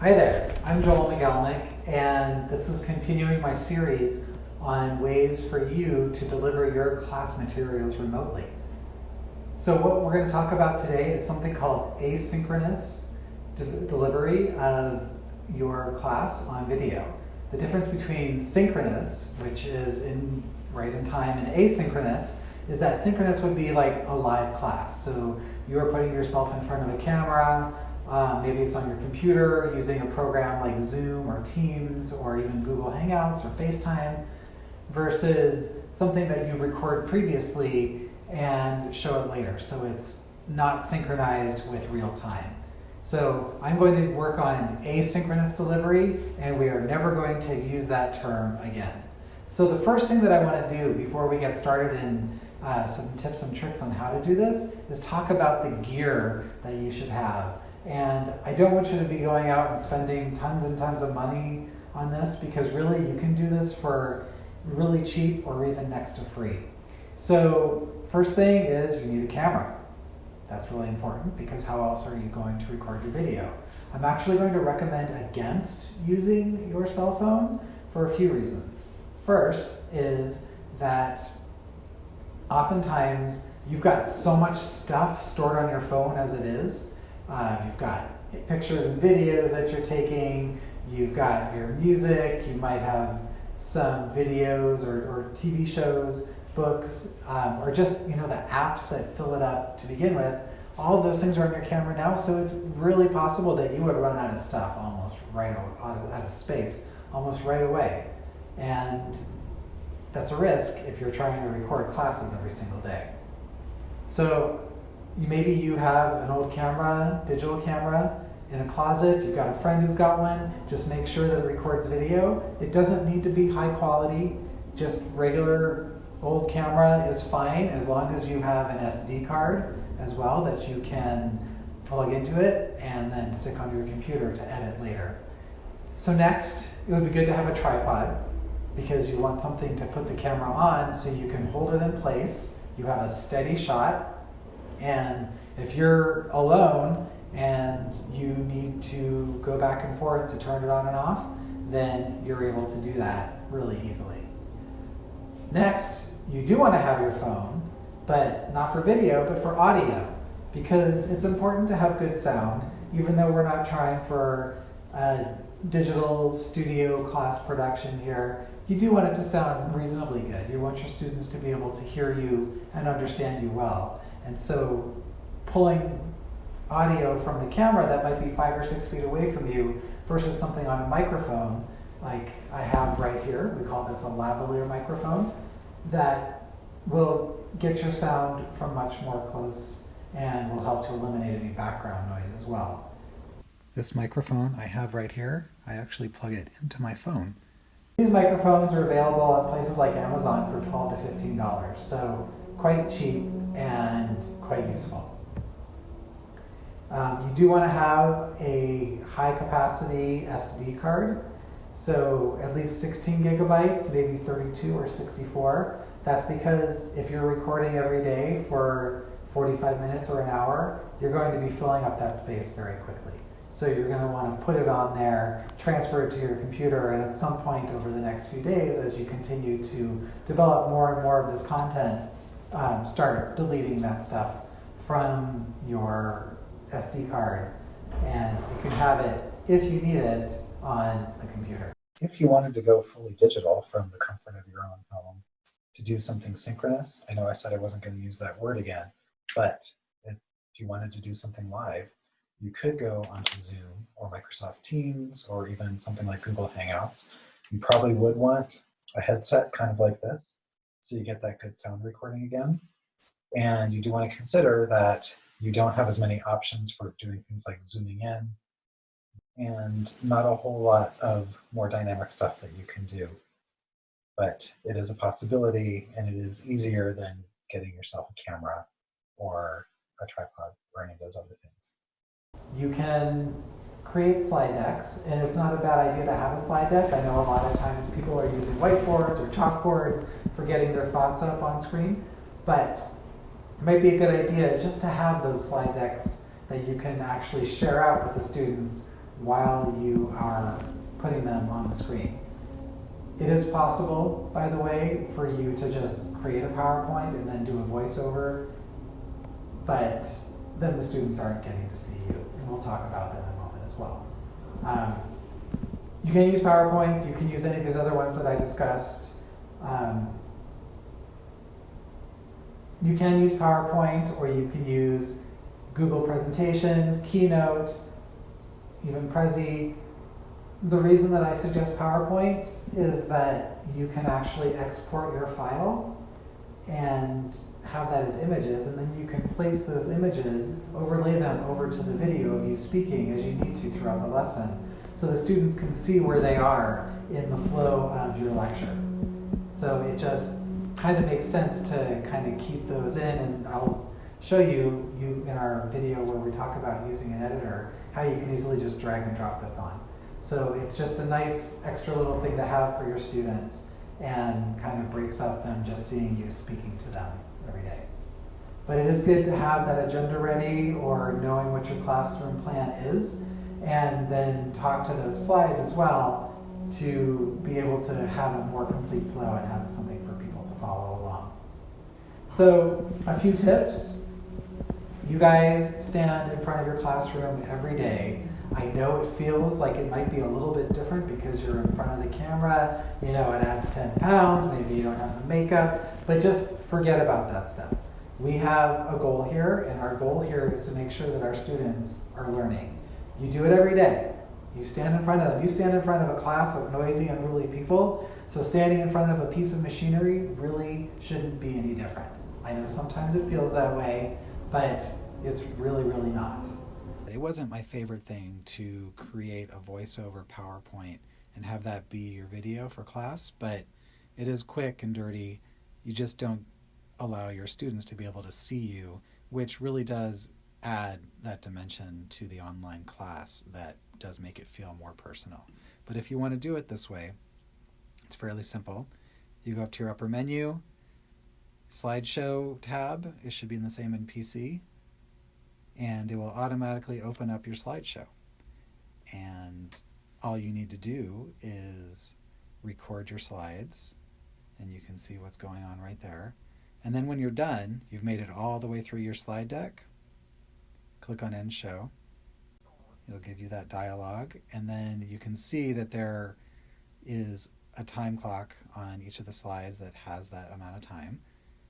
Hi there, I'm Joel Magalnick, and this is continuing my series on ways for you to deliver your class materials remotely. So what we're going to talk about today is something called asynchronous delivery of your class on video. The difference between synchronous, which is right in time, and asynchronous is that synchronous would be like a live class. So you are putting yourself in front of a camera, maybe it's on your computer using a program like Zoom or Teams or even Google Hangouts or FaceTime, versus something that you record previously and show it later. So it's not synchronized with real time. So I'm going to work on asynchronous delivery, and we are never going to use that term again. So the first thing that I want to do before we get started in some tips and tricks on how to do this is talk about the gear that you should have. And I don't want you to be going out and spending tons and tons of money on this, because really you can do this for really cheap or even next to free. So first thing is you need a camera. That's really important, because how else are you going to record your video? I'm actually going to recommend against using your cell phone for a few reasons. First is that oftentimes you've got so much stuff stored on your phone as it is. You've got pictures and videos that you're taking, you've got your music, you might have some videos or TV shows, books, or just the apps that fill it up to begin with. All of those things are on your camera now, so it's really possible that you would run out of stuff almost right out of space almost right away. And that's a risk if you're trying to record classes every single day. So maybe you have an old camera, digital camera, in a closet, you've got a friend who's got one, just make sure that it records video. It doesn't need to be high quality, just regular old camera is fine, as long as you have an SD card as well that you can plug into it and then stick onto your computer to edit later. So next, it would be good to have a tripod, because you want something to put the camera on so you can hold it in place, you have a steady shot, and if you're alone and you need to go back and forth to turn it on and off, then you're able to do that really easily. Next, you do want to have your phone, but not for video, but for audio, because it's important to have good sound, even though we're not trying for a digital studio class production here. You do want it to sound reasonably good. You want your students to be able to hear you and understand you well. And so pulling audio from the camera that might be 5 or 6 feet away from you versus something on a microphone like I have right here, we call this a lavalier microphone, that will get your sound from much more close and will help to eliminate any background noise as well. This microphone I have right here, I actually plug it into my phone. These microphones are available at places like Amazon for $12 to $15, so quite cheap and quite useful. You do want to have a high capacity SD card, so at least 16 gigabytes, maybe 32 or 64. That's because if you're recording every day for 45 minutes or an hour, you're going to be filling up that space very quickly. So you're going to want to put it on there, transfer it to your computer, and at some point over the next few days, as you continue to develop more and more of this content, start deleting that stuff from your SD card, and you can have it, if you need it, on the computer. If you wanted to go fully digital from the comfort of your own home to do something synchronous, I know I said I wasn't going to use that word again, but if you wanted to do something live, you could go onto Zoom or Microsoft Teams or even something like Google Hangouts. You probably would want a headset kind of like this, so you get that good sound recording again. And you do want to consider that you don't have as many options for doing things like zooming in, and not a whole lot of more dynamic stuff that you can do. But it is a possibility, and it is easier than getting yourself a camera or a tripod or any of those other things. You can create slide decks, and it's not a bad idea to have a slide deck. I know a lot of times people are using whiteboards or chalkboards for getting their thoughts up on screen, but it might be a good idea just to have those slide decks that you can actually share out with the students while you are putting them on the screen. It is possible, by the way, for you to just create a PowerPoint and then do a voiceover, but then the students aren't getting to see you, and we'll talk about that in a moment as well. You can use PowerPoint, you can use any of these other ones that I discussed. You can use PowerPoint, or you can use Google Presentations, Keynote, even Prezi. The reason that I suggest PowerPoint is that you can actually export your file and have that as images, and then you can place those images, overlay them over to the video of you speaking as you need to throughout the lesson, so the students can see where they are in the flow of your lecture. So it just kind of makes sense to kind of keep those in, and I'll show you in our video where we talk about using an editor, how you can easily just drag and drop those on. So it's just a nice extra little thing to have for your students, and kind of breaks up them just seeing you speaking to them every day. But it is good to have that agenda ready, or knowing what your classroom plan is, and then talk to those slides as well to be able to have a more complete flow and have something for people to follow along. So a few tips. You guys stand in front of your classroom every day. I know it feels like it might be a little bit different because you're in front of the camera. You know, it adds 10 pounds, maybe you don't have the makeup, but just forget about that stuff. We have a goal here, and our goal here is to make sure that our students are learning. You do it every day. You stand in front of them. You stand in front of a class of noisy, unruly people, so standing in front of a piece of machinery really shouldn't be any different. I know sometimes it feels that way, but it's really, really not. It wasn't my favorite thing to create a voiceover PowerPoint and have that be your video for class, but it is quick and dirty. You just don't allow your students to be able to see you, which really does add that dimension to the online class that does make it feel more personal. But if you want to do it this way, it's fairly simple. You go up to your upper menu, slideshow tab, it should be in the same in PC, and it will automatically open up your slideshow. And all you need to do is record your slides, and you can see what's going on right there. And then when you're done, you've made it all the way through your slide deck, click on End Show. It'll give you that dialogue, and then you can see that there is a time clock on each of the slides that has that amount of time.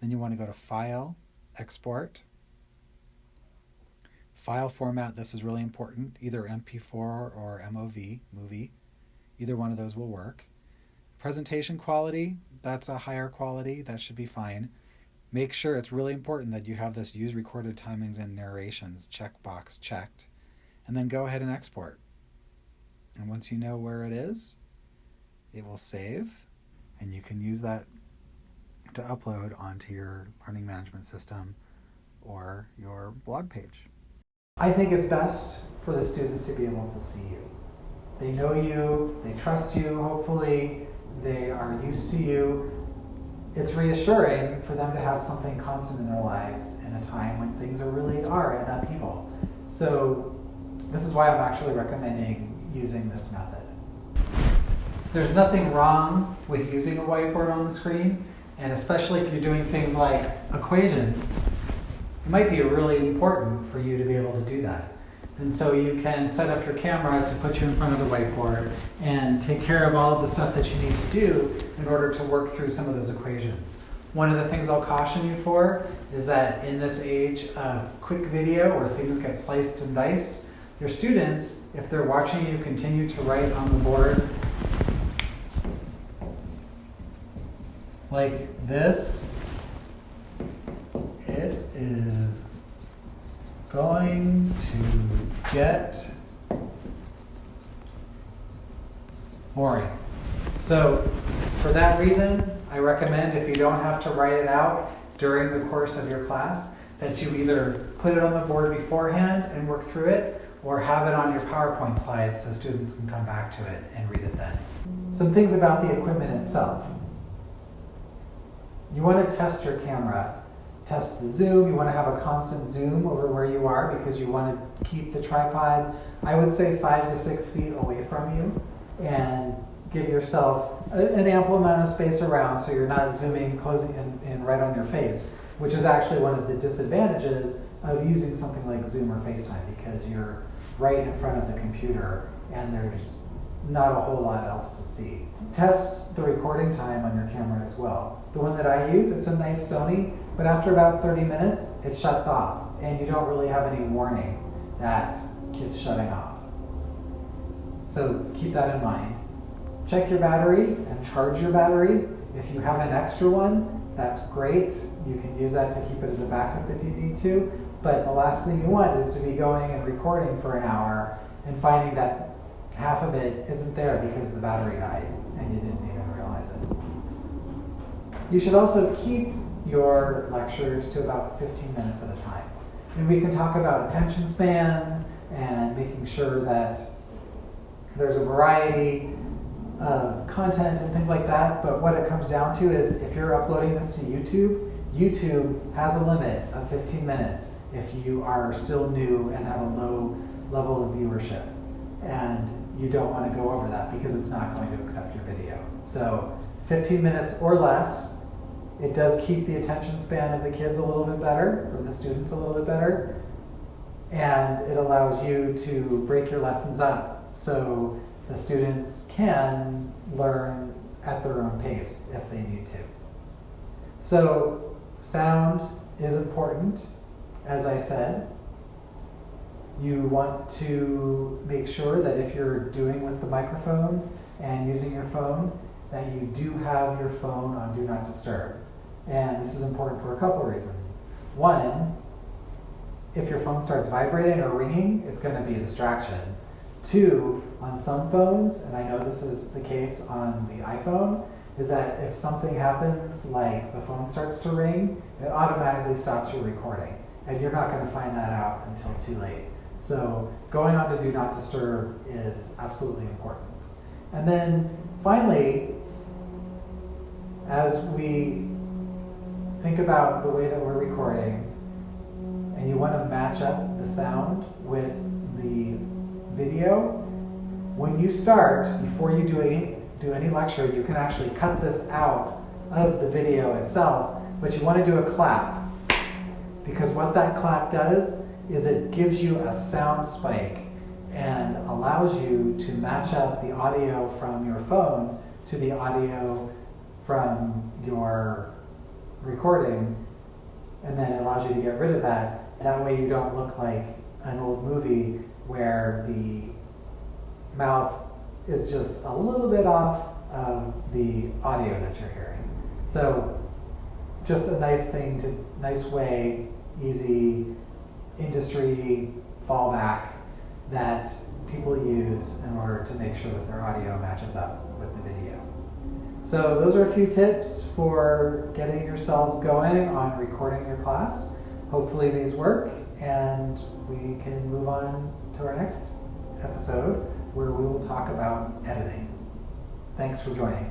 Then you want to go to File, Export. File format, this is really important, either MP4 or MOV, movie. Either one of those will work. Presentation quality, that's a higher quality, that should be fine. Make sure, it's really important that you have this use recorded timings and narrations checkbox checked, and then go ahead and export. And once you know where it is, it will save, and you can use that to upload onto your learning management system or your blog page. I think it's best for the students to be able to see you. They know you, they trust you, hopefully, they are used to you. It's reassuring for them to have something constant in their lives in a time when things are in upheaval. So this is why I'm actually recommending using this method. There's nothing wrong with using a whiteboard on the screen, and especially if you're doing things like equations, it might be really important for you to be able to do that. And so you can set up your camera to put you in front of the whiteboard and take care of all of the stuff that you need to do in order to work through some of those equations. One of the things I'll caution you for is that in this age of quick video where things get sliced and diced, your students, if they're watching you continue to write on the board like this, it is going to get boring. So for that reason, I recommend, if you don't have to write it out during the course of your class, that you either put it on the board beforehand and work through it, or have it on your PowerPoint slides so students can come back to it and read it then. Some things about the equipment itself. You want to test your camera test the zoom. You want to have a constant zoom over where you are because you want to keep the tripod, I would say 5 to 6 feet away from you, and give yourself an ample amount of space around so you're not zooming, closing in right on your face, which is actually one of the disadvantages of using something like Zoom or FaceTime, because you're right in front of the computer and there's not a whole lot else to see. Test the recording time on your camera as well. The one that I use, it's a nice Sony, but after about 30 minutes, it shuts off and you don't really have any warning that it's shutting off. So keep that in mind. Check your battery and charge your battery. If you have an extra one, that's great. You can use that to keep it as a backup if you need to. But the last thing you want is to be going and recording for an hour and finding that half of it isn't there because the battery died and you didn't even realize it. You should also keep your lectures to about 15 minutes at a time. And we can talk about attention spans and making sure that there's a variety of content and things like that, but what it comes down to is if you're uploading this to YouTube, YouTube has a limit of 15 minutes if you are still new and have a low level of viewership. And you don't want to go over that because it's not going to accept your video. So 15 minutes or less. It does keep the attention span of the kids a little bit better, or the students a little bit better, and it allows you to break your lessons up so the students can learn at their own pace if they need to. So sound is important, as I said. You want to make sure that if you're doing with the microphone and using your phone, that you do have your phone on Do Not Disturb. And this is important for a couple reasons. One, if your phone starts vibrating or ringing, it's going to be a distraction. Two, on some phones, and I know this is the case on the iPhone, is that if something happens, like the phone starts to ring, it automatically stops your recording. And you're not going to find that out until too late. So going on to Do Not Disturb is absolutely important. And then finally, as we think about the way that we're recording, and you want to match up the sound with the video, when you start, before you do any lecture, you can actually cut this out of the video itself, but you want to do a clap, because what that clap does is it gives you a sound spike and allows you to match up the audio from your phone to the audio from your recording, and then it allows you to get rid of that. That way you don't look like an old movie where the mouth is just a little bit off of the audio that you're hearing. So just a nice way, easy industry fallback that people use in order to make sure that their audio matches up with the video. So those are a few tips for getting yourselves going on recording your class. Hopefully these work, and we can move on to our next episode where we will talk about editing. Thanks for joining.